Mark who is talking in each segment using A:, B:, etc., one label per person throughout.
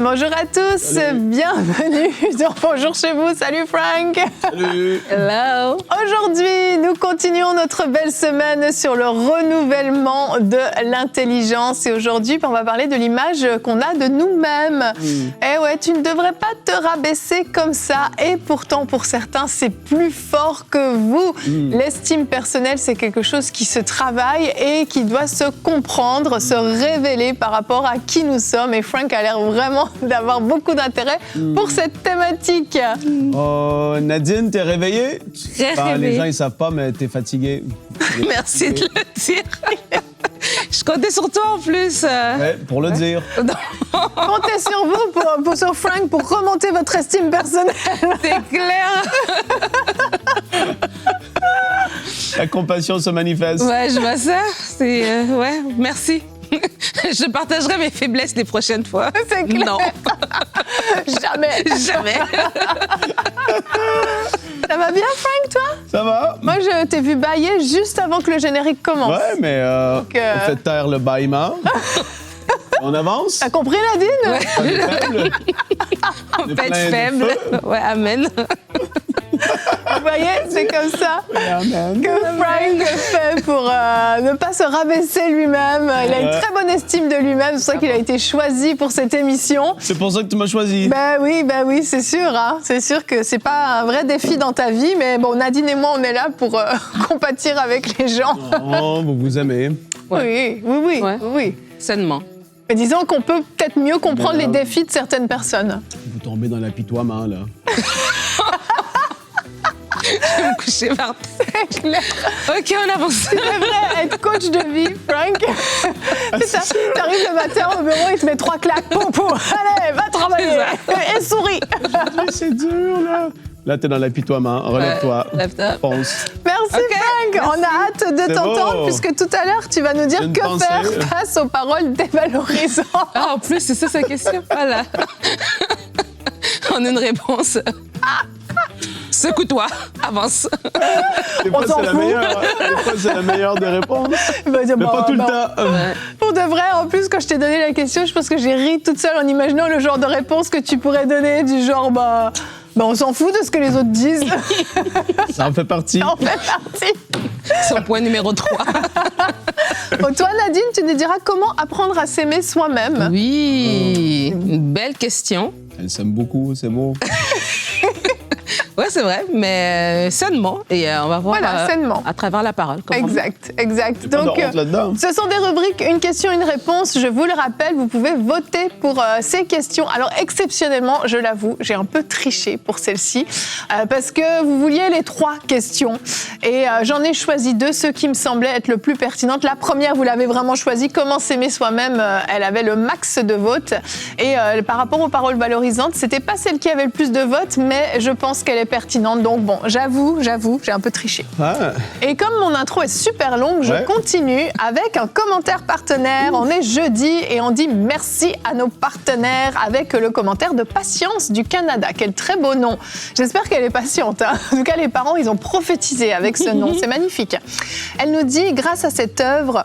A: Bonjour à tous,
B: Salut.
A: Bienvenue dans Bonjour chez vous. Salut Frank.
B: Salut.
C: Hello.
A: Aujourd'hui, nous continuons notre belle semaine sur le renouvellement de l'intelligence. Et aujourd'hui, on va parler de l'image qu'on a de nous-mêmes. Eh ouais, tu ne devrais pas te rabaisser comme ça. Et pourtant, pour certains, c'est plus fort que vous. L'estime personnelle, c'est quelque chose qui se travaille et qui doit se comprendre, se révéler par rapport à qui nous sommes. Et Frank a l'air vraiment d'avoir beaucoup d'intérêt pour cette thématique.
B: Oh, Nadine, t'es réveillée?
C: Très
B: Les
C: réveillée.
B: gens, ils savent pas, mais t'es fatiguée.
C: Merci de le dire. Je comptais sur toi en plus.
B: Ouais, pour le dire.
A: Comptez sur vous, sur Frank, pour remonter votre estime personnelle.
C: C'est clair.
B: La compassion se manifeste.
C: Ouais, je vois ça. C'est ouais, merci. Je partagerai mes faiblesses les prochaines fois.
A: C'est clair.
C: Non,
A: Jamais.
C: jamais.
A: Ça va bien, Frank, toi?
B: Ça va?
A: Moi, je t'ai vu bâiller juste avant que le générique commence.
B: Ouais, mais
A: Donc,
B: on fait taire le bâillement. On avance.
A: T'as compris, Nadine?
B: On est faible.
C: On peut être
B: plein de
C: faible.
B: feu.
C: Ouais, amen.
A: Vous voyez, c'est comme ça
B: Amen.
A: que Frank fait pour ne pas se rabaisser lui-même. Il a une très bonne estime de lui-même, c'est pour ça qu'il a été choisi pour cette émission.
B: C'est pour ça que tu m'as choisi.
A: Ben oui, c'est sûr. Hein. C'est sûr que c'est pas un vrai défi dans ta vie, mais bon, Nadine et moi, on est là pour compatir avec les gens.
B: Oh, vous vous aimez.
C: Ouais.
A: Oui.
C: Sainement.
A: Mais disons qu'on peut peut-être mieux comprendre
B: Mais
A: les
B: là-
A: défis de certaines personnes.
B: Vous tombez dans l'apitoiement, là.
C: Je vais me coucher par terre. OK, on avance.
A: Tu devrais être coach de vie, Frank. T'arrives le matin au bureau, il te met 3 claques. Poum. Allez, va travailler. Et souris.
B: Mais c'est dur, là. Là, t'es dans l'apitoiement. Relève-toi.
C: Lève-toi.
B: Fonce.
A: Merci,
C: Ok,
A: Frank. On a hâte de
B: C'est
A: t'entendre,
B: beau.
A: puisque tout à l'heure, tu vas nous dire
B: Une
A: que
B: pensée.
A: faire face aux paroles dévalorisantes.
C: Ah, en plus, c'est ça sa question. Voilà. On a une réponse. Secoue-toi, avance.
B: Des fois,
A: s'en
B: c'est la
A: fout.
B: meilleure. Des fois, c'est la meilleure des réponses.
A: Il va dire,
B: Mais
A: bon,
B: pas tout le
A: bon.
B: temps.
A: Pour de vrai, en plus, quand je t'ai donné la question, je pense que j'ai ri toute seule en imaginant le genre de réponse que tu pourrais donner, du genre, on s'en fout de ce que les autres disent.
B: Ça en fait partie.
A: On fait partie.
C: Son point numéro 3.
A: Oh, toi, Nadine, tu nous diras comment apprendre à s'aimer soi-même.
C: Oui, une belle question.
B: Elle s'aime beaucoup, c'est beau.
C: Ouais, c'est vrai, mais sainement. Et on va voir
A: Voilà, sainement.
C: à travers la parole. comment-
A: Exact.
B: J'ai pas de honte là-dedans.
A: Ce sont des rubriques, une question, une réponse. Je vous le rappelle, vous pouvez voter pour ces questions. Alors, exceptionnellement, je l'avoue, j'ai un peu triché pour celle-ci, parce que vous vouliez les 3 questions. Et j'en ai choisi 2, ceux qui me semblaient être le plus pertinentes. La première, vous l'avez vraiment choisie, comment s'aimer soi-même. Elle avait le max de votes. Et par rapport aux paroles valorisantes, c'était pas celle qui avait le plus de votes, mais je pense qu'elle est pertinente. Donc bon, j'avoue, j'ai un peu triché.
B: Ah,
A: Et comme mon intro est super longue, je
B: Ouais.
A: continue avec un commentaire partenaire. On est jeudi et on dit merci à nos partenaires avec le commentaire de Patience du Canada. Quel très beau nom. J'espère qu'elle est patiente. Hein. En tout cas, les parents, ils ont prophétisé avec ce nom. C'est magnifique. Elle nous dit, grâce à cette œuvre,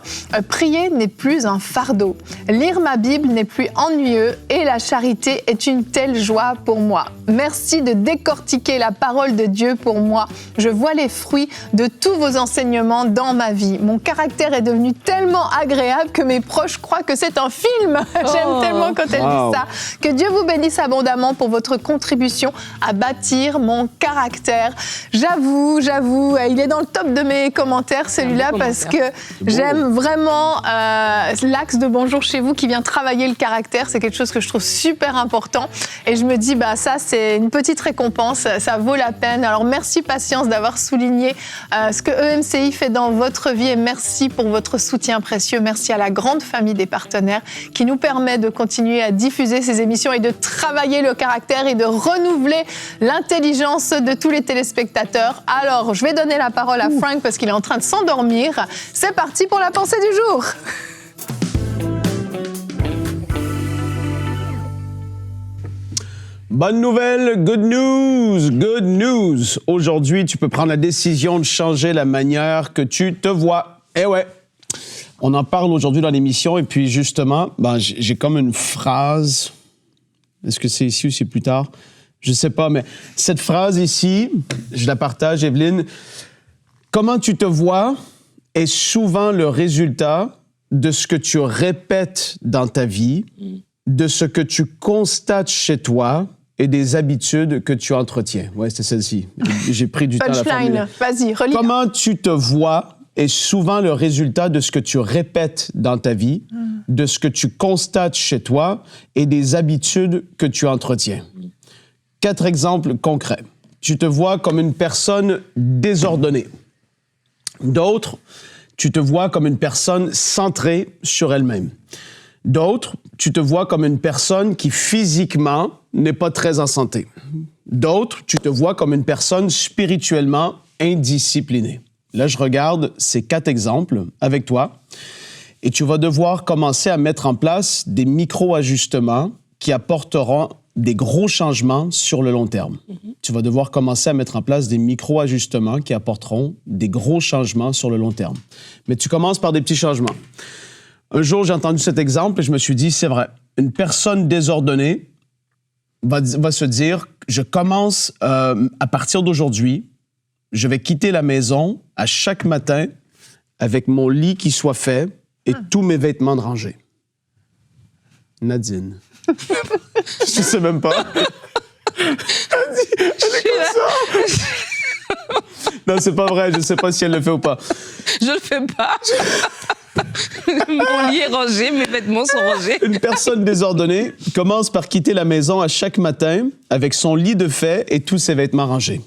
A: prier n'est plus un fardeau. Lire ma Bible n'est plus ennuyeux et la charité est une telle joie pour moi. Merci de décortiquer la parole de Dieu pour moi. Je vois les fruits de tous vos enseignements dans ma vie. Mon caractère est devenu tellement agréable que mes proches croient que c'est un film. J'aime tellement quand elle
B: Wow.
A: dit ça. Que Dieu vous bénisse abondamment pour votre contribution à bâtir mon caractère. J'avoue, il est dans le top de mes commentaires celui-là
C: beau
A: parce que
C: commentaire.
B: beau.
A: j'aime vraiment l'axe de Bonjour chez vous qui vient travailler le caractère. C'est quelque chose que je trouve super important. Et je me dis, ça, c'est une petite récompense. Ça vaut la peine. Alors, merci Patience d'avoir souligné ce que EMCI fait dans votre vie et merci pour votre soutien précieux. Merci à la grande famille des partenaires qui nous permet de continuer à diffuser ces émissions et de travailler le caractère et de renouveler l'intelligence de tous les téléspectateurs. Alors, je vais donner la parole à Frank parce qu'il est en train de s'endormir. C'est parti pour la pensée du jour.
B: Bonne nouvelle, good news, good news. Aujourd'hui, tu peux prendre la décision de changer la manière que tu te vois. Eh ouais. On en parle aujourd'hui dans l'émission et puis justement, j'ai comme une phrase Est-ce que c'est ici ou c'est plus tard? Je ne sais pas, mais cette phrase ici, je la partage, Evelyne. Comment tu te vois est souvent le résultat de ce que tu répètes dans ta vie, de ce que tu constates chez toi et des habitudes que tu entretiens. Oui, c'est celle-ci. J'ai pris du temps à la formuler.
A: Vas-y, relis.
B: Comment tu te vois est souvent le résultat de ce que tu répètes dans ta vie, de ce que tu constates chez toi et des habitudes que tu entretiens. 4 exemples concrets. Tu te vois comme une personne désordonnée. D'autres, tu te vois comme une personne centrée sur elle-même. D'autres, tu te vois comme une personne qui physiquement n'est pas très en santé. D'autres, tu te vois comme une personne spirituellement indisciplinée. Là, je regarde ces 4 exemples avec toi et tu vas devoir commencer à mettre en place des micro-ajustements qui apporteront des gros changements sur le long terme. Tu vas devoir commencer à mettre en place des micro-ajustements qui apporteront des gros changements sur le long terme. Mais tu commences par des petits changements. Un jour, j'ai entendu cet exemple et je me suis dit, c'est vrai, une personne désordonnée va se dire, je commence à partir d'aujourd'hui, je vais quitter la maison à chaque matin avec mon lit qui soit fait et tous mes vêtements de rangée. Nadine. Je sais même pas. Elle est comme ça. Non, c'est pas vrai. Je sais pas si elle le fait ou pas.
C: Je le fais pas. Mon lit est rangé, mes vêtements sont rangés.
B: Une personne désordonnée commence par quitter la maison à chaque matin avec son lit de fait et tous ses vêtements rangés.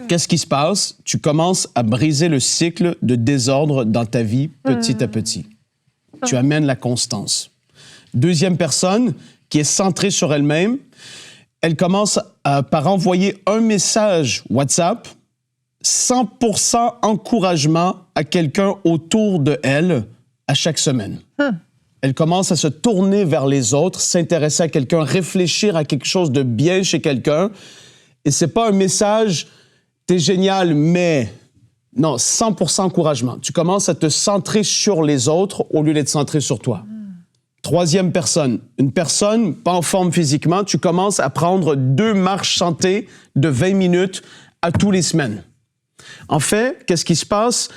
B: Qu'est-ce qui se passe? Tu commences à briser le cycle de désordre dans ta vie petit à petit. Tu amènes la constance. Deuxième personne qui est centrée sur elle-même, elle commence par envoyer un message WhatsApp, 100% encouragement à quelqu'un autour de elle à chaque semaine. Elle commence à se tourner vers les autres, s'intéresser à quelqu'un, réfléchir à quelque chose de bien chez quelqu'un. Et c'est pas un message « t'es génial, mais… » Non, 100% encouragement. Tu commences à te centrer sur les autres au lieu d'être centré sur toi. Troisième personne, une personne pas en forme physiquement, tu commences à prendre 2 marches santé de 20 minutes à tous les semaines. En fait, qu'est-ce qui se passe?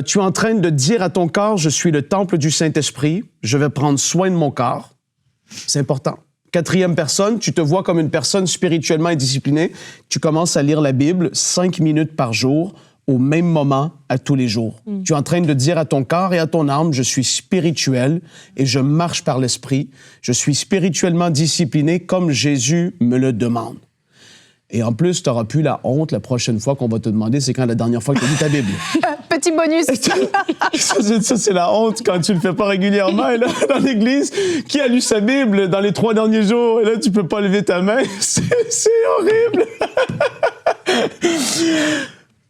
B: Tu es en train de dire à ton corps, je suis le temple du Saint-Esprit, je vais prendre soin de mon corps. C'est important. Quatrième personne, tu te vois comme une personne spirituellement indisciplinée. Tu commences à lire la Bible 5 minutes par jour, au même moment, à tous les jours. Tu es en train de dire à ton corps et à ton âme, je suis spirituel et je marche par l'Esprit. Je suis spirituellement discipliné comme Jésus me le demande. Et en plus, tu n'auras plus la honte la prochaine fois qu'on va te demander c'est quand la dernière fois que tu as lu ta Bible.
A: Petit bonus.
B: Ça, c'est la honte quand tu le fais pas régulièrement. Et là, dans l'église, qui a lu sa Bible dans les 3 derniers jours? Et là, tu peux pas lever ta main. C'est horrible.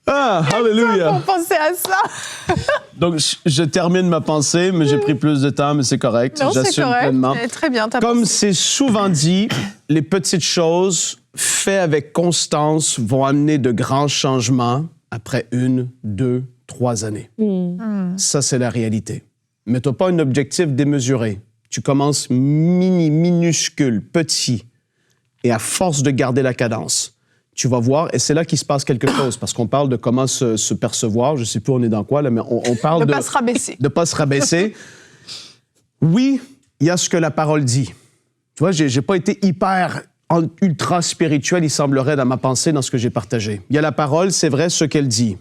B: Ah, alléluia.
A: Pour penser à ça.
B: Donc, je termine ma pensée, mais j'ai pris plus de temps, mais c'est correct.
A: Non, c'est
B: J'assume
A: correct.
B: pleinement.
A: Très bien, ta
B: Comme
A: pensée.
B: c'est souvent dit, les petites choses faites avec constance vont amener de grands changements après 1, 2, 3 années. Ça, c'est la réalité. Mets-toi pas un objectif démesuré. Tu commences minuscule, petit, et à force de garder la cadence, tu vas voir, et c'est là qu'il se passe quelque chose, parce qu'on parle de comment se percevoir, je sais plus on est dans quoi, là, mais on parle
A: De pas se rabaisser.
B: De pas se rabaisser. Oui, il y a ce que la parole dit. Tu vois, j'ai pas été ultra spirituel, il semblerait, dans ma pensée, dans ce que j'ai partagé. Il y a la parole, c'est vrai, ce qu'elle dit.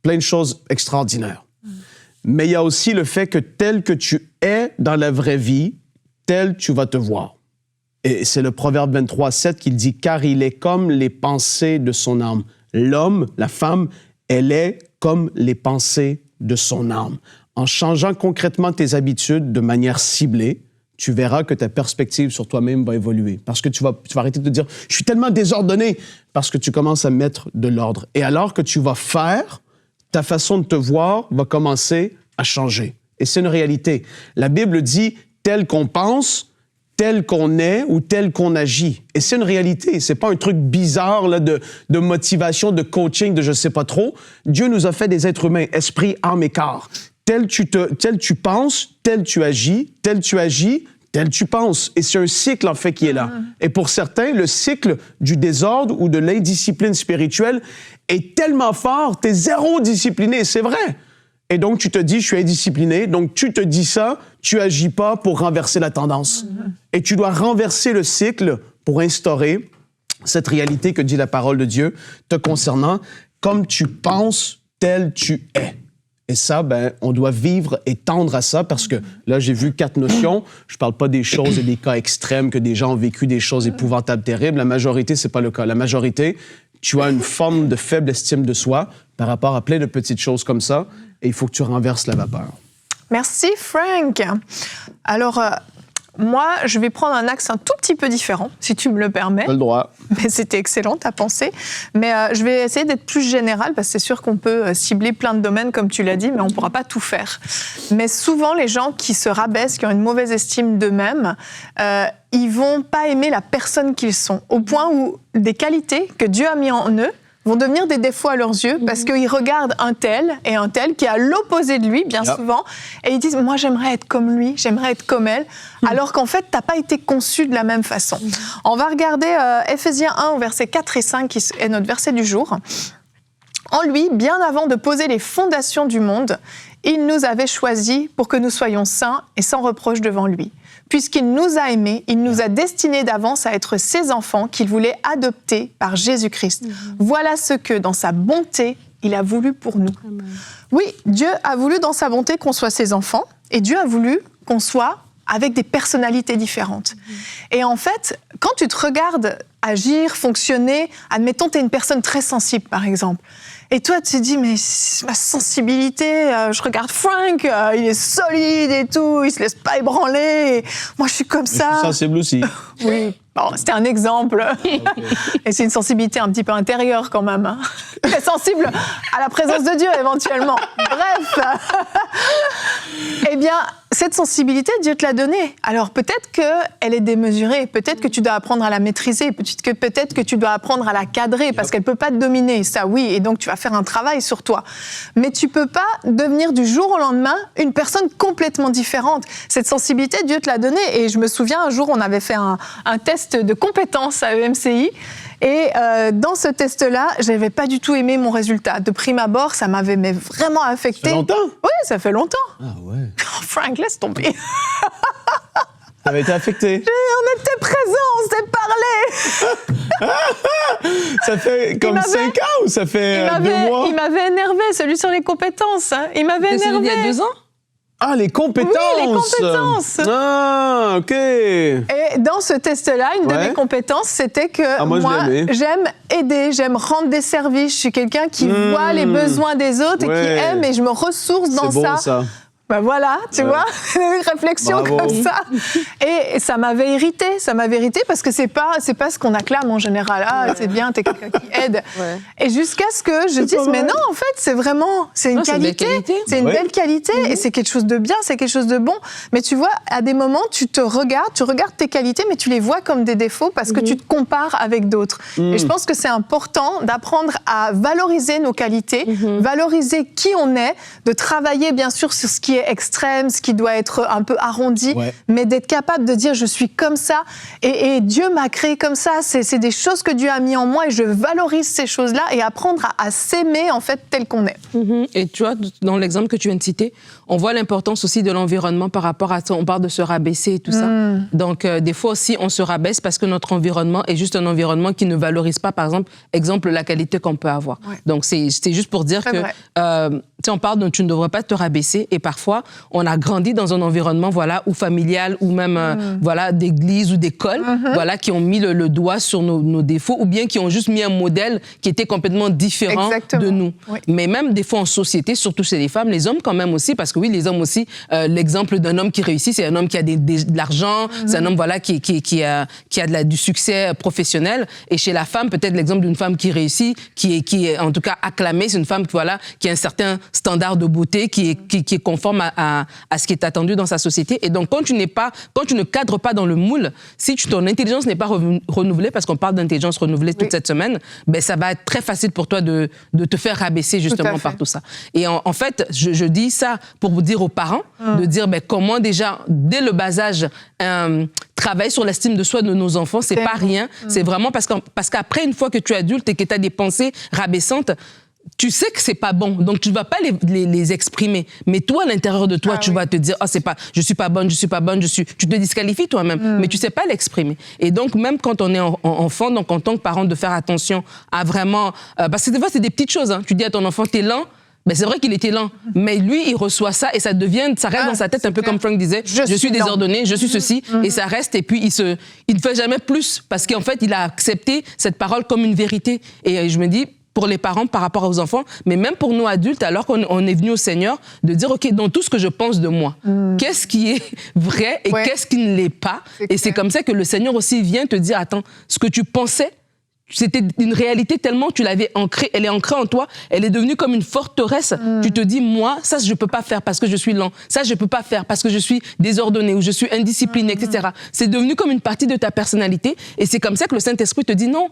B: Plein de choses extraordinaires. Mais il y a aussi le fait que tel que tu es dans la vraie vie, tel tu vas te voir. Et c'est le Proverbe 23:7 qui dit « Car il est comme les pensées de son âme. » L'homme, la femme, elle est comme les pensées de son âme. En changeant concrètement tes habitudes de manière ciblée, tu verras que ta perspective sur toi-même va évoluer. Parce que tu vas arrêter de te dire « Je suis tellement désordonné » parce que tu commences à mettre de l'ordre. Et alors que tu vas faire, ta façon de te voir va commencer à changer. Et c'est une réalité. La Bible dit « tel qu'on pense », tel qu'on est ou tel qu'on agit. Et c'est une réalité. C'est pas un truc bizarre là, de motivation, de coaching, de je sais pas trop. Dieu nous a fait des êtres humains, esprit, âme et corps. Tel tu penses, tel tu agis, tel tu penses. Et c'est un cycle, en fait, qui est là. Et pour certains, le cycle du désordre ou de l'indiscipline spirituelle est tellement fort, t'es zéro discipliné, c'est vrai. Et donc, tu te dis, je suis indiscipliné. Donc, tu te dis ça, tu agis pas pour renverser la tendance. Et tu dois renverser le cycle pour instaurer cette réalité que dit la parole de Dieu te concernant. Comme tu penses, tel tu es. Et ça, ben, on doit vivre et tendre à ça parce que là, j'ai vu 4 notions. Je parle pas des choses et des cas extrêmes que des gens ont vécu des choses épouvantables, terribles. La majorité, c'est pas le cas. La majorité, tu as une forme de faible estime de soi par rapport à plein de petites choses comme ça et il faut que tu renverses la vapeur.
A: Merci, Frank. Alors, moi, je vais prendre un axe un tout petit peu différent, si tu me le permets.
B: Tu as le droit.
A: Mais c'était excellent, ta pensée. Mais je vais essayer d'être plus générale, parce que c'est sûr qu'on peut cibler plein de domaines, comme tu l'as dit, mais on ne pourra pas tout faire. Mais souvent, les gens qui se rabaissent, qui ont une mauvaise estime d'eux-mêmes, ils ne vont pas aimer la personne qu'ils sont, au point où des qualités que Dieu a mis en eux vont devenir des défauts à leurs yeux parce qu'ils regardent un tel et un tel qui est à l'opposé de lui, bien souvent, et ils disent « moi, j'aimerais être comme lui, j'aimerais être comme elle », alors qu'en fait, tu n'as pas été conçu de la même façon. On va regarder Éphésiens 1, versets 4 et 5, qui est notre verset du jour. « En lui, bien avant de poser les fondations du monde, il nous avait choisis pour que nous soyons saints et sans reproche devant lui. Puisqu'il nous a aimés, il nous a destinés d'avance à être ses enfants qu'il voulait adopter par Jésus-Christ. Voilà ce que, dans sa bonté, il a voulu pour nous. » Oui, Dieu a voulu dans sa bonté qu'on soit ses enfants, et Dieu a voulu qu'on soit avec des personnalités différentes. Et en fait, quand tu te regardes agir, fonctionner, admettons, tu es une personne très sensible, par exemple, et toi, tu te dis, mais ma sensibilité, je regarde Frank, il est solide et tout, il se laisse pas ébranler. Et moi, je suis comme ça.
B: Je suis sensible aussi.
A: Oui, bon, c'était un exemple. Okay. Et c'est une sensibilité un petit peu intérieure quand même. Hein. Sensible à la présence de Dieu, éventuellement. Bref. Eh bien, cette sensibilité, Dieu te l'a donnée. Alors peut-être qu'elle est démesurée, peut-être que tu dois apprendre à la maîtriser, peut-être que tu dois apprendre à la cadrer, parce qu'elle ne peut pas te dominer, ça oui, et donc tu vas faire un travail sur toi. Mais tu ne peux pas devenir du jour au lendemain une personne complètement différente. Cette sensibilité, Dieu te l'a donnée. Et je me souviens, un jour, on avait fait un test de compétences à EMCI, et dans ce test-là, je n'avais pas du tout aimé mon résultat. De prime abord, ça m'avait vraiment affecté.
B: Ça fait longtemps?
A: Oui, ça fait longtemps.
B: Ah ouais.
A: Frank, laisse tomber.
B: T'avais été affecté?
A: On était présents, on s'est parlé.
B: Ça fait comme 5 ans ou ça fait 2 mois?
A: Il m'avait énervé, celui sur les compétences. Hein. Il m'avait énervé.
C: Celui d'il y a 2 ans?
B: Ah, les compétences!
A: Oui, les compétences!
B: Ah, OK!
A: Et dans ce test-là, une de mes compétences, c'était que moi j'aime aider, j'aime rendre des services. Je suis quelqu'un qui voit les besoins des autres et qui aime, et je me ressource dans ça.
B: C'est beau, ça.
A: Ben voilà, tu vois, une réflexion comme ça. Et ça m'avait irrité parce que c'est pas ce qu'on acclame en général. Ah, c'est bien, t'es quelqu'un qui aide. Et jusqu'à ce que je dise, mais non, en fait, c'est une qualité. C'est une belle qualité et c'est quelque chose de bien, c'est quelque chose de bon. Mais tu vois, à des moments, tu regardes tes qualités, mais tu les vois comme des défauts parce que tu te compares avec d'autres. Et je pense que c'est important d'apprendre à valoriser nos qualités, valoriser qui on est, de travailler bien sûr sur ce qui est extrême, ce qui doit être un peu arrondi, mais d'être capable de dire je suis comme ça et Dieu m'a créé comme ça, c'est des choses que Dieu a mis en moi et je valorise ces choses-là et apprendre à s'aimer en fait tel qu'on est.
C: Et tu vois, dans l'exemple que tu viens de citer, on voit l'importance aussi de l'environnement par rapport à ça, on parle de se rabaisser et tout ça. Donc des fois aussi on se rabaisse parce que notre environnement est juste un environnement qui ne valorise pas, par exemple la qualité qu'on peut avoir. Donc c'est juste pour dire que on parle de tu ne devrais pas te rabaisser et parfois on a grandi dans un environnement où familial ou même d'église ou d'école qui ont mis le doigt sur nos défauts ou bien qui ont juste mis un modèle qui était complètement différent de nous. Mais même des fois en société, surtout chez les femmes, les hommes quand même aussi, parce que oui, les hommes aussi, l'exemple d'un homme qui réussit, c'est un homme qui a de l'argent, c'est un homme qui a du succès professionnel. Et chez la femme, peut-être l'exemple d'une femme qui réussit, qui est en tout cas acclamée, c'est une femme qui a un certain standard de beauté, qui est conforme conforme à ce qui est attendu dans sa société. Et donc, quand tu ne cadres pas dans le moule, si ton intelligence n'est pas renouvelée, parce qu'on parle d'intelligence renouvelée toute cette semaine, ben, ça va être très facile pour toi de te faire rabaisser justement par tout ça. Et en fait, je dis ça pour vous dire aux parents, de dire ben, comment déjà, dès le bas âge, travailler sur l'estime de soi de nos enfants, c'est pas rien. C'est vraiment parce qu'après, une fois que tu es adulte et que tu as des pensées rabaissantes, tu sais que c'est pas bon, donc tu vas pas les exprimer. Mais toi, à l'intérieur de toi, tu vas te dire, je suis pas bonne, tu te disqualifies toi-même, mais tu sais pas l'exprimer. Et donc, même quand on est enfant, donc en tant que parent, de faire attention à vraiment, parce que des fois, c'est des petites choses, hein. Tu dis à ton enfant, t'es lent. Ben c'est vrai qu'il était lent, mais lui, il reçoit ça et ça reste dans sa tête, un peu comme Frank disait, je suis désordonné, je suis ceci, et ça reste, et puis il ne fait jamais plus, parce qu'en fait, il a accepté cette parole comme une vérité. Et je me dis, pour les parents par rapport aux enfants, mais même pour nous adultes, alors qu'on est venu au Seigneur, de dire, OK, dans tout ce que je pense de moi, qu'est-ce qui est vrai et qu'est-ce qui ne l'est pas? Et c'est comme ça que le Seigneur aussi vient te dire, attends, ce que tu pensais, c'était une réalité tellement tu l'avais ancrée, elle est ancrée en toi, elle est devenue comme une forteresse. Tu te dis, moi, ça, je peux pas faire parce que je suis lent. Ça, je peux pas faire parce que je suis désordonné ou je suis indiscipliné, etc. C'est devenu comme une partie de ta personnalité et c'est comme ça que le Saint-Esprit te dit non.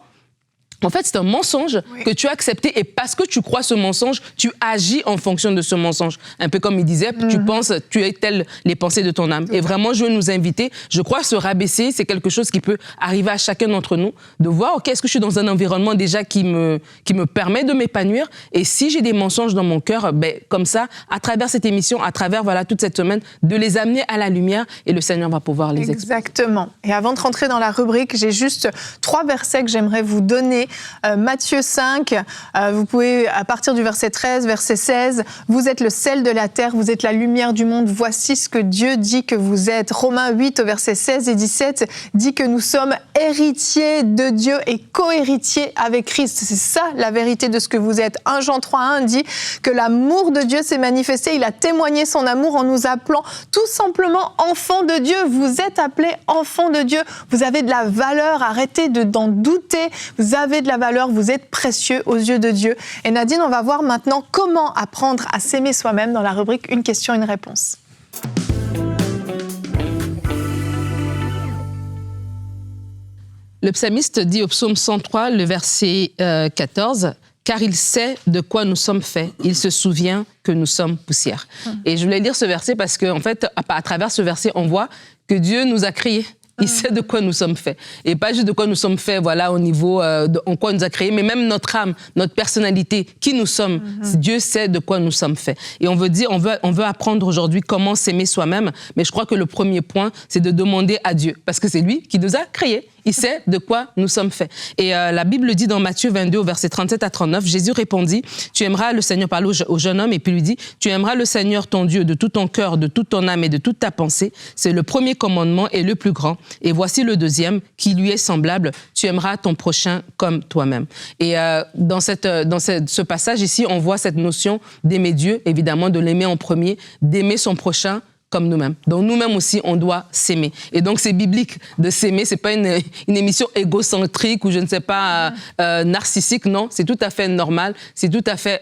C: En fait, c'est un mensonge que tu as accepté et parce que tu crois ce mensonge, tu agis en fonction de ce mensonge. Un peu comme il disait, tu penses, tu es tel les pensées de ton âme. Et vraiment, je veux nous inviter. Je crois que se rabaisser, c'est quelque chose qui peut arriver à chacun d'entre nous, de voir, OK, est-ce que je suis dans un environnement déjà qui me permet de m'épanouir? Et si j'ai des mensonges dans mon cœur, ben, comme ça, à travers cette émission, à travers toute cette semaine, de les amener à la lumière et le Seigneur va pouvoir les exprimer.
A: Exactement. Et avant de rentrer dans la rubrique, j'ai juste 3 versets que j'aimerais vous donner. Matthieu 5, vous pouvez, à partir du verset 13, verset 16, vous êtes le sel de la terre, vous êtes la lumière du monde, voici ce que Dieu dit que vous êtes. Romains 8, au verset 16 et 17, dit que nous sommes héritiers de Dieu et co-héritiers avec Christ. C'est ça la vérité de ce que vous êtes. 1 Jean 3,1 dit que l'amour de Dieu s'est manifesté, il a témoigné son amour en nous appelant tout simplement enfants de Dieu. Vous êtes appelés enfants de Dieu, vous avez de la valeur, arrêtez d'en douter, vous avez de la valeur, vous êtes précieux aux yeux de Dieu. Et Nadine, on va voir maintenant comment apprendre à s'aimer soi-même dans la rubrique Une question, une réponse.
C: Le psalmiste dit au psaume 103, le verset 14, « Car il sait de quoi nous sommes faits, il se souvient que nous sommes poussière. » Et je voulais lire ce verset parce qu'en fait, à travers ce verset, on voit que Dieu nous a créés. Il sait de quoi nous sommes faits. Et pas juste de quoi nous sommes faits, voilà, au niveau en quoi il nous a créés, mais même notre âme, notre personnalité, qui nous sommes. Dieu sait de quoi nous sommes faits. Et on veut apprendre aujourd'hui comment s'aimer soi-même. Mais je crois que le premier point, c'est de demander à Dieu. Parce que c'est lui qui nous a créés. Il sait de quoi nous sommes faits. Et la Bible dit dans Matthieu 22, au verset 37 à 39, Jésus répondit, « Tu aimeras le Seigneur », parle au jeune homme, et puis lui dit, « Tu aimeras le Seigneur ton Dieu de tout ton cœur, de toute ton âme et de toute ta pensée. C'est le premier commandement et le plus grand. Et voici le deuxième, qui lui est semblable. Tu aimeras ton prochain comme toi-même. » Et dans ce passage ici, on voit cette notion d'aimer Dieu, évidemment, de l'aimer en premier, d'aimer son prochain comme nous-mêmes. Donc nous-mêmes aussi, on doit s'aimer. Et donc c'est biblique de s'aimer. C'est pas une émission égocentrique ou je ne sais pas narcissique. Non, c'est tout à fait normal. C'est tout à fait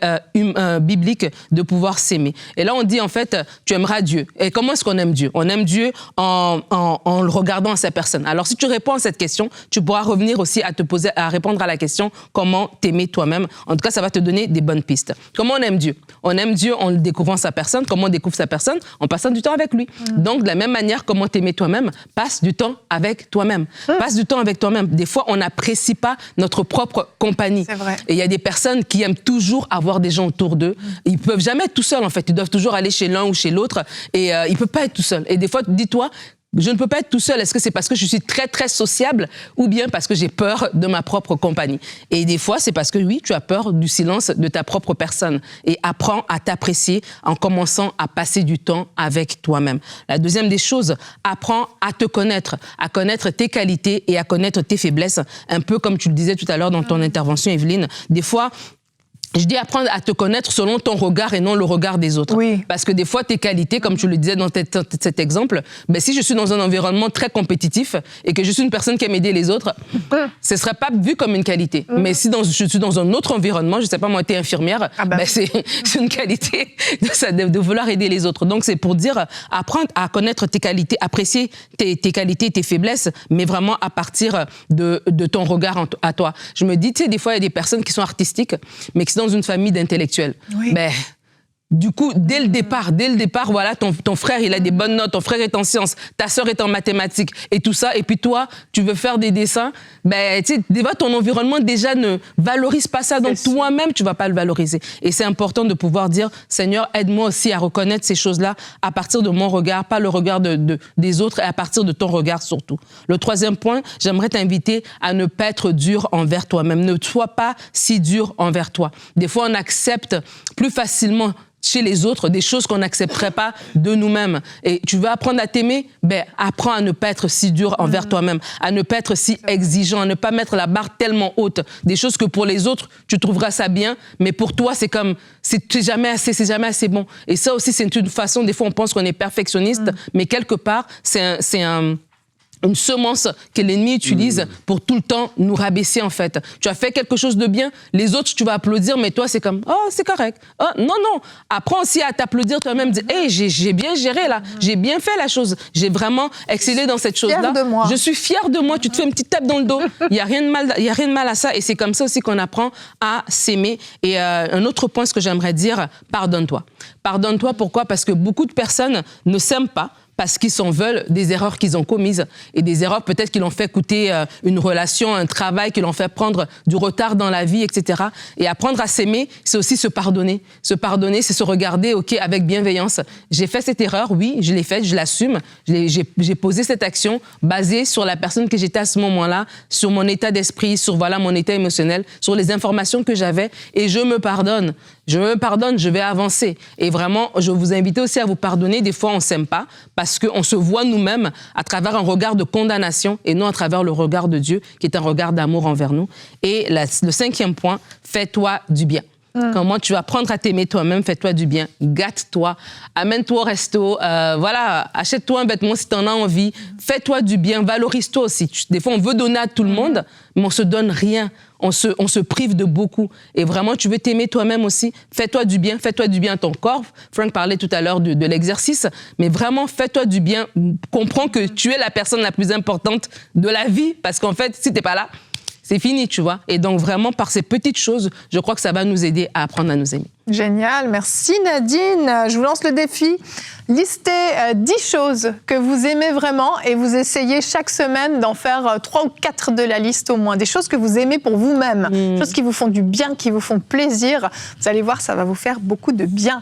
C: biblique de pouvoir s'aimer. Et là, on dit en fait, tu aimeras Dieu. Et comment est-ce qu'on aime Dieu? On aime Dieu en le regardant à sa personne. Alors si tu réponds à cette question, tu pourras revenir aussi à répondre à la question comment t'aimer toi-même. En tout cas, ça va te donner des bonnes pistes. Comment on aime Dieu? On aime Dieu en le découvrant sa personne. Comment on découvre sa personne? En passant du temps avec lui. Donc, de la même manière, comment t'aimer toi-même, passe du temps avec toi-même. Passe du temps avec toi-même. Des fois, on n'apprécie pas notre propre compagnie.
A: C'est vrai.
C: Et il y a des personnes qui aiment toujours avoir des gens autour d'eux. Ils ne peuvent jamais être tout seuls, en fait. Ils doivent toujours aller chez l'un ou chez l'autre. Et ils ne peuvent pas être tout seuls. Et des fois, dis-toi, je ne peux pas être tout seul. Est-ce que c'est parce que je suis très, très sociable ou bien parce que j'ai peur de ma propre compagnie? Et des fois, c'est parce que, oui, tu as peur du silence de ta propre personne. Et apprends à t'apprécier en commençant à passer du temps avec toi-même. La deuxième des choses, apprends à te connaître, à connaître tes qualités et à connaître tes faiblesses. Un peu comme tu le disais tout à l'heure dans ton intervention, Evelyne. Des fois, Je dis apprendre à te connaître selon ton regard et non le regard des autres.
A: Oui.
C: Parce que des fois, tes qualités, comme tu le disais dans cet exemple, ben, si je suis dans un environnement très compétitif et que je suis une personne qui aime aider les autres, ce ne serait pas vu comme une qualité. Mais si je suis dans un autre environnement, je ne sais pas, moi, tu es infirmière, ben, c'est une qualité de vouloir aider les autres. Donc, c'est pour dire, apprendre à connaître tes qualités, apprécier tes qualités et tes faiblesses, mais vraiment à partir de ton regard à toi. Je me dis, tu sais, des fois, il y a des personnes qui sont artistiques, mais qui sont dans une famille d'intellectuels.
A: Oui.
C: Ben, du coup, dès le départ, voilà, ton frère, il a des bonnes notes, ton frère est en sciences, ta sœur est en mathématiques et tout ça, et puis toi, tu veux faire des dessins, ben, tu sais, déjà, ton environnement déjà ne valorise pas ça, donc toi-même, tu vas pas le valoriser. Et c'est important de pouvoir dire, Seigneur, aide-moi aussi à reconnaître ces choses-là à partir de mon regard, pas le regard des autres, et à partir de ton regard surtout. Le troisième point, j'aimerais t'inviter à ne pas être dur envers toi-même. Ne sois pas si dur envers toi. Des fois, on accepte plus facilement chez les autres des choses qu'on n'accepterait pas de nous-mêmes. Et tu veux apprendre à t'aimer? Ben, apprends à ne pas être si dur envers toi-même, à ne pas être si exigeant, à ne pas mettre la barre tellement haute. Des choses que pour les autres, tu trouveras ça bien, mais pour toi, c'est comme, c'est jamais assez bon. Et ça aussi, c'est une façon, des fois, on pense qu'on est perfectionniste, mais quelque part, c'est une semence que l'ennemi utilise pour tout le temps nous rabaisser, en fait. Tu as fait quelque chose de bien, les autres, tu vas applaudir, mais toi, c'est comme, oh, c'est correct. Oh, non. Apprends aussi à t'applaudir toi-même, dire, hey, j'ai bien géré, là. J'ai bien fait la chose. J'ai vraiment excellé dans cette chose-là.
A: Fière de moi.
C: Je suis fière de moi. Tu te fais une petite tape dans le dos. Il n'y a rien de mal à ça. Et c'est comme ça aussi qu'on apprend à s'aimer. Et un autre point, ce que j'aimerais dire, pardonne-toi. Pardonne-toi, pourquoi? Parce que beaucoup de personnes ne s'aiment pas, parce qu'ils s'en veulent des erreurs qu'ils ont commises et des erreurs peut-être qui l'ont fait coûter une relation, un travail, qui l'ont fait prendre du retard dans la vie, etc. Et apprendre à s'aimer, c'est aussi se pardonner. Se pardonner, c'est se regarder, OK, avec bienveillance. J'ai fait cette erreur, oui, je l'ai faite, je l'assume. J'ai posé cette action basée sur la personne que j'étais à ce moment-là, sur mon état d'esprit, sur voilà, mon état émotionnel, sur les informations que j'avais, et je me pardonne. Je vais avancer. Et vraiment, je vous invite aussi à vous pardonner. Des fois, on ne s'aime pas parce qu'on se voit nous-mêmes à travers un regard de condamnation et non à travers le regard de Dieu, qui est un regard d'amour envers nous. Et le cinquième point, fais-toi du bien. Comment tu vas apprendre à t'aimer toi-même, fais-toi du bien, gâte-toi, amène-toi au resto, voilà, achète-toi un vêtement si tu en as envie, fais-toi du bien, valorise-toi aussi. Des fois, on veut donner à tout le monde, mais on se donne rien. On se prive de beaucoup. Et vraiment, tu veux t'aimer toi-même aussi. Fais-toi du bien à ton corps. Frank parlait tout à l'heure de l'exercice. Mais vraiment, fais-toi du bien. Comprends que tu es la personne la plus importante de la vie. Parce qu'en fait, si t'es pas là, c'est fini, tu vois. Et donc, vraiment, par ces petites choses, je crois que ça va nous aider à apprendre à nous aimer.
A: Génial, merci Nadine. Je vous lance le défi. Listez 10 choses que vous aimez vraiment et vous essayez chaque semaine d'en faire 3 ou 4 de la liste au moins. Des choses que vous aimez pour vous-même, choses qui vous font du bien, qui vous font plaisir. Vous allez voir, ça va vous faire beaucoup de bien.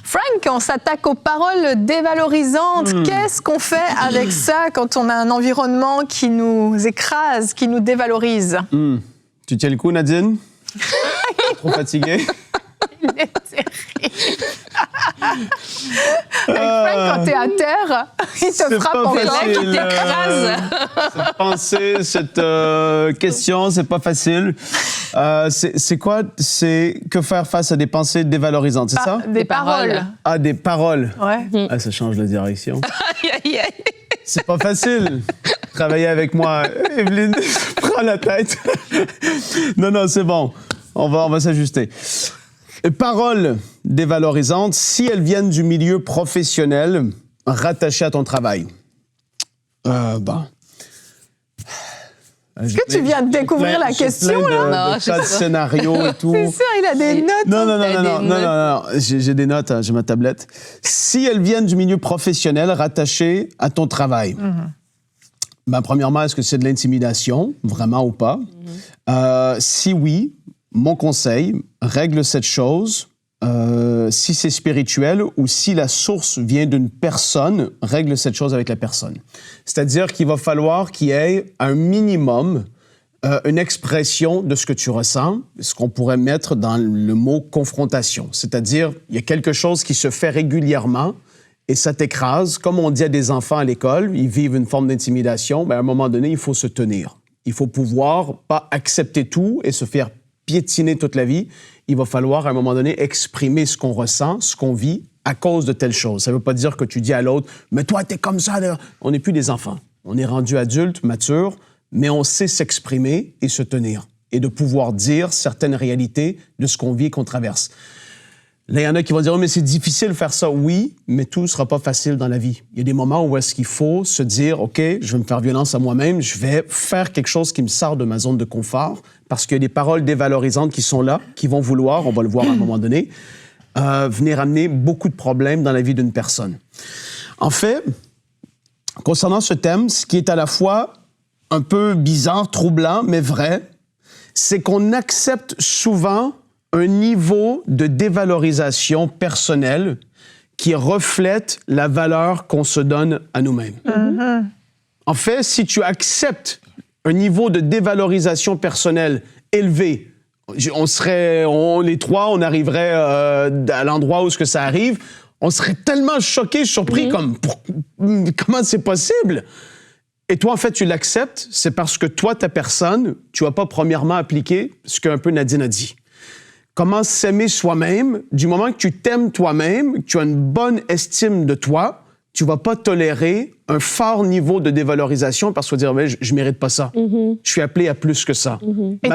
A: Frank, on s'attaque aux paroles dévalorisantes. Qu'est-ce qu'on fait avec ça quand on a un environnement qui nous écrase, qui nous dévalorise?
B: Tu tiens le coup, Nadine? Trop fatiguée?
A: Il est terrible. Frank, quand t'es à terre, il te frappe en
C: C'est là qui t'écrase.
B: Cette pensée, cette question, c'est pas facile. C'est quoi? C'est que faire face à des pensées dévalorisantes, c'est ça?
A: Des paroles.
B: Ah, des paroles.
A: Ouais.
B: Ah, ça change de direction.
C: Aïe.
B: C'est pas facile. Travailler avec moi, Evelyne, prends la tête. Non, c'est bon. On va s'ajuster. Paroles dévalorisantes, si elles viennent du milieu professionnel, rattachées à ton travail. Bon.
A: Est-ce que tu viens de découvrir la question, là?
B: Non, je sais pas. Scénario et tout.
A: C'est sûr, il a des notes.
B: Non. J'ai des notes, j'ai ma tablette. Si elles viennent du milieu professionnel, rattachées à ton travail. Ben, premièrement, est-ce que c'est de l'intimidation, vraiment ou pas? Si oui, mon conseil, règle cette chose. Si c'est spirituel ou si la source vient d'une personne, règle cette chose avec la personne. C'est-à-dire qu'il va falloir qu'il y ait un minimum, une expression de ce que tu ressens, ce qu'on pourrait mettre dans le mot confrontation. C'est-à-dire, il y a quelque chose qui se fait régulièrement et ça t'écrase. Comme on dit à des enfants à l'école, ils vivent une forme d'intimidation, mais à un moment donné, il faut se tenir. Il faut pouvoir pas accepter tout et se faire piétiner toute la vie. Il va falloir, à un moment donné, exprimer ce qu'on ressent, ce qu'on vit à cause de telle chose. Ça ne veut pas dire que tu dis à l'autre « Mais toi, t'es comme ça. » On n'est plus des enfants. On est rendu adulte, mature, mais on sait s'exprimer et se tenir et de pouvoir dire certaines réalités de ce qu'on vit et qu'on traverse. Là, il y en a qui vont dire « Oh, mais c'est difficile de faire ça. » Oui, mais tout ne sera pas facile dans la vie. Il y a des moments où est-ce qu'il faut se dire « OK, je vais me faire violence à moi-même, je vais faire quelque chose qui me sort de ma zone de confort parce qu'il y a des paroles dévalorisantes qui sont là, qui vont vouloir, on va le voir à un moment donné, venir amener beaucoup de problèmes dans la vie d'une personne. » En fait, concernant ce thème, ce qui est à la fois un peu bizarre, troublant, mais vrai, c'est qu'on accepte souvent un niveau de dévalorisation personnelle qui reflète la valeur qu'on se donne à nous-mêmes. Mm-hmm. En fait, si tu acceptes un niveau de dévalorisation personnelle élevé, les trois, on arriverait à l'endroit où ce que ça arrive, on serait tellement choqués, surpris, comme comment c'est possible? Et toi, en fait, tu l'acceptes, c'est parce que toi, ta personne, tu n'as pas premièrement appliqué ce qu'un peu Nadine a dit. Comment s'aimer soi-même, du moment que tu t'aimes toi-même, que tu as une bonne estime de toi, tu ne vas pas tolérer un fort niveau de dévalorisation parce que tu vas dire, je ne mérite pas ça. Je suis appelé à plus que ça.
A: Et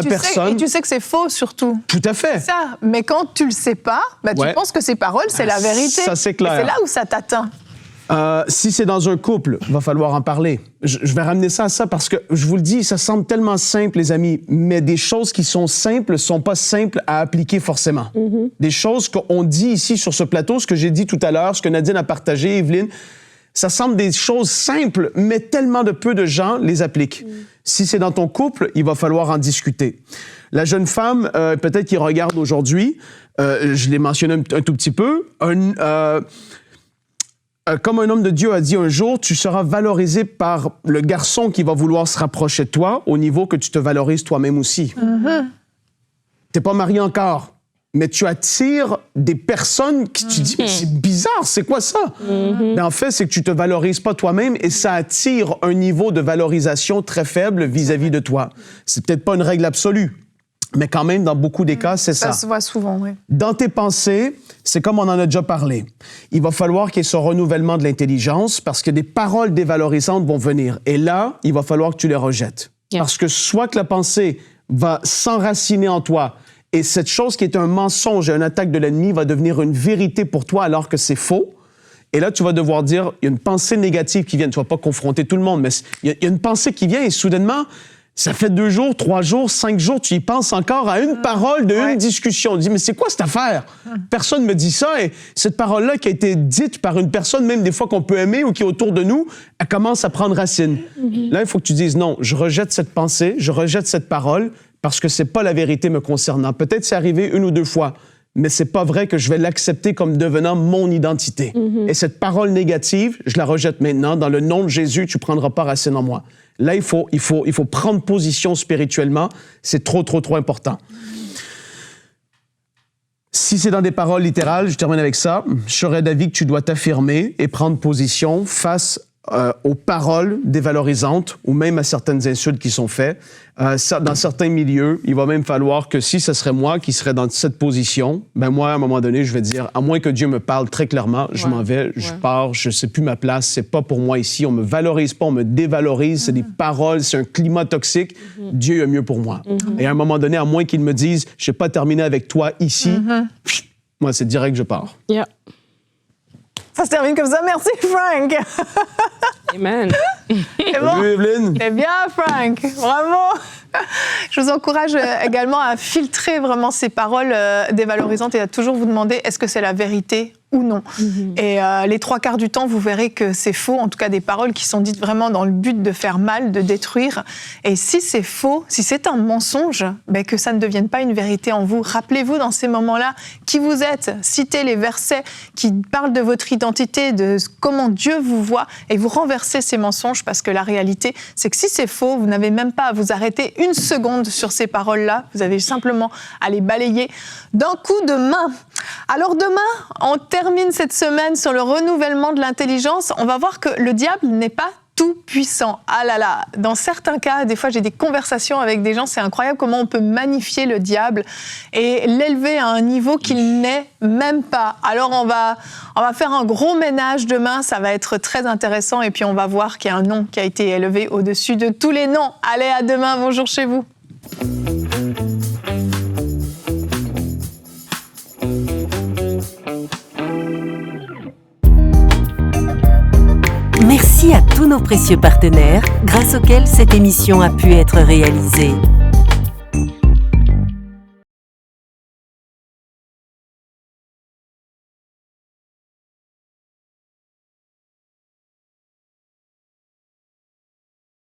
A: tu sais que c'est faux, surtout.
B: Tout à fait.
A: Ça. Mais quand tu ne le sais pas, tu penses que ces paroles, c'est la vérité.
B: Ça, c'est clair.
A: Et c'est là où ça t'atteint.
B: Si c'est dans un couple, il va falloir en parler. Je vais ramener ça à ça parce que, je vous le dis, ça semble tellement simple, les amis, mais des choses qui sont simples ne sont pas simples à appliquer forcément. Des choses qu'on dit ici sur ce plateau, ce que j'ai dit tout à l'heure, ce que Nadine a partagé, Evelyne, ça semble des choses simples, mais tellement de peu de gens les appliquent. Si c'est dans ton couple, il va falloir en discuter. La jeune femme, peut-être qui regarde aujourd'hui, je l'ai mentionné un tout petit peu, comme un homme de Dieu a dit un jour, tu seras valorisé par le garçon qui va vouloir se rapprocher de toi au niveau que tu te valorises toi-même aussi. T'es pas marié encore, mais tu attires des personnes qui tu dis, mais c'est bizarre, c'est quoi ça? Mais en fait, c'est que tu te valorises pas toi-même et ça attire un niveau de valorisation très faible vis-à-vis de toi. C'est peut-être pas une règle absolue, mais quand même, dans beaucoup des cas, c'est ça.
A: Ça se voit souvent, oui.
B: Dans tes pensées, c'est comme on en a déjà parlé. Il va falloir qu'il y ait ce renouvellement de l'intelligence parce que des paroles dévalorisantes vont venir. Et là, il va falloir que tu les rejettes. Parce que soit que la pensée va s'enraciner en toi et cette chose qui est un mensonge et une attaque de l'ennemi va devenir une vérité pour toi alors que c'est faux. Et là, tu vas devoir dire, il y a une pensée négative qui vient. Tu ne vas pas confronter tout le monde, mais il y a une pensée qui vient et soudainement, ça fait 2 jours, 3 jours, 5 jours, tu y penses encore à une parole d'une discussion. Tu dis, mais c'est quoi cette affaire? Personne ne me dit ça. Et cette parole-là qui a été dite par une personne, même des fois qu'on peut aimer ou qui est autour de nous, elle commence à prendre racine. Là, il faut que tu dises, non, je rejette cette pensée, je rejette cette parole parce que c'est pas la vérité me concernant. Peut-être c'est arrivé 1 ou 2 fois, mais c'est pas vrai que je vais l'accepter comme devenant mon identité. Et cette parole négative, je la rejette maintenant. Dans le nom de Jésus, tu prendras pas racine en moi. Là, il faut prendre position spirituellement. C'est trop important. Si c'est dans des paroles littérales, je termine avec ça, je serais d'avis que tu dois t'affirmer et prendre position face aux paroles dévalorisantes ou même à certaines insultes qui sont faites. Dans certains milieux, il va même falloir que si ce serait moi qui serais dans cette position, ben moi, à un moment donné, je vais dire, à moins que Dieu me parle très clairement, je m'en vais, je pars, je ne sais plus ma place, c'est pas pour moi ici, on me valorise pas, on me dévalorise, c'est des paroles, c'est un climat toxique, Dieu a mieux pour moi. Et à un moment donné, à moins qu'il me dise, je n'ai pas terminé avec toi ici, moi, c'est direct que je pars.
A: Ça se termine comme ça. Merci, Frank.
C: Amen.
A: C'est bon.
B: Salut, Evelyne.
A: C'est bien, Frank. Bravo. Je vous encourage également à filtrer vraiment ces paroles dévalorisantes et à toujours vous demander est-ce que c'est la vérité ou non. Et les 3/4 du temps, vous verrez que c'est faux, en tout cas des paroles qui sont dites vraiment dans le but de faire mal, de détruire. Et si c'est faux, si c'est un mensonge, que ça ne devienne pas une vérité en vous. Rappelez-vous dans ces moments-là qui vous êtes, citez les versets qui parlent de votre identité, de comment Dieu vous voit, et vous renversez ces mensonges parce que la réalité, c'est que si c'est faux, vous n'avez même pas à vous arrêter 1 seconde sur ces paroles-là. Vous avez simplement à les balayer d'un coup de main. Alors demain, on termine cette semaine sur le renouvellement de l'intelligence. On va voir que le diable n'est pas tout-puissant. Ah là là, dans certains cas, des fois j'ai des conversations avec des gens, c'est incroyable comment on peut magnifier le diable et l'élever à un niveau qu'il n'est même pas. Alors on va faire un gros ménage demain, ça va être très intéressant et puis on va voir qu'il y a un nom qui a été élevé au-dessus de tous les noms. Allez, à demain, bonjour chez vous.
D: Merci à tous nos précieux partenaires grâce auxquels cette émission a pu être réalisée.